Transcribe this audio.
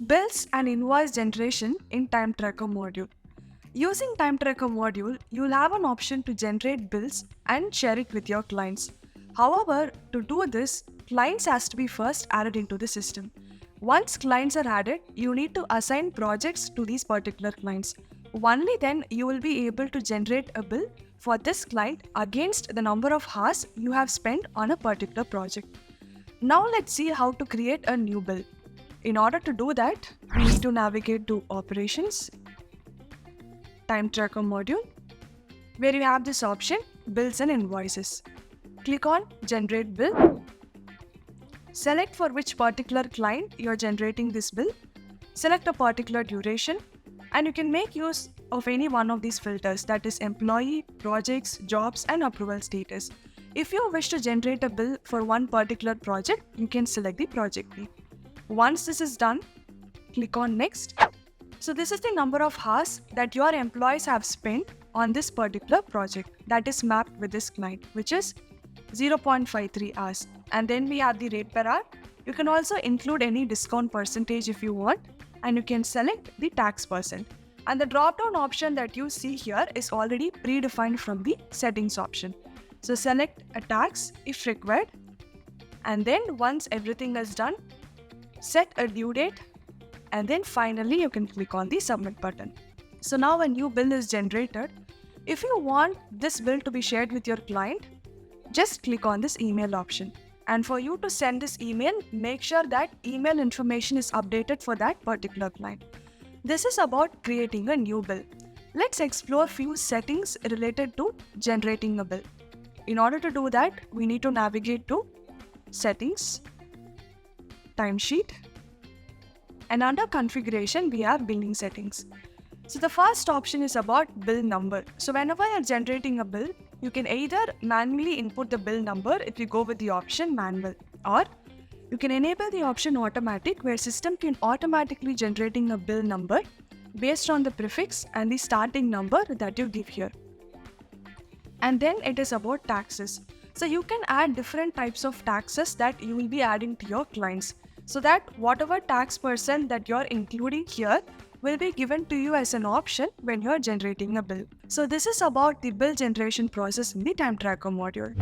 Bills and invoice generation in Time Tracker module. Using Time Tracker module, you'll have an option to generate bills and share it with your clients. However, to do this, clients has to be first added into the system. Once clients are added, you need to assign projects to these particular clients. Only then you will be able to generate a bill for this client against the number of hours you have spent on a particular project. Now let's see how to create a new bill. In order to do that, we need to navigate to Operations, Time Tracker module, where you have this option, Bills and Invoices. Click on Generate Bill. Select for which particular client you are generating this bill. Select a particular duration, and you can make use of any one of these filters, that is employee, projects, jobs, and approval status. If you wish to generate a bill for one particular project, you can select the project name. Once this is done, click on Next. So this is the number of hours that your employees have spent on this particular project that is mapped with this client, which is 0.53 hours. And then we have the rate per hour. You can also include any discount percentage if you want, and you can select the tax percent. And the drop-down option that you see here is already predefined from the settings option. So select a tax if required. And then once everything is done, set a due date, and then finally you can click on the submit button. So now a new bill is generated. If you want this bill to be shared with your client, just click on this email option. And for you to send this email, make sure that email information is updated for that particular client. This is about creating a new bill. Let's explore few settings related to generating a bill. In order to do that, we need to navigate to Settings, Timesheet, and under Configuration, we have Billing Settings. So the first option is about bill number. So whenever you're generating a bill, you can either manually input the bill number if you go with the option Manual, or you can enable the option Automatic, where system can automatically generating a bill number based on the prefix and the starting number that you give here. And then it is about taxes. So you can add different types of taxes that you will be adding to your clients, so that whatever tax percent that you're including here will be given to you as an option when you're generating a bill. So this is about the bill generation process in the Time Tracker module.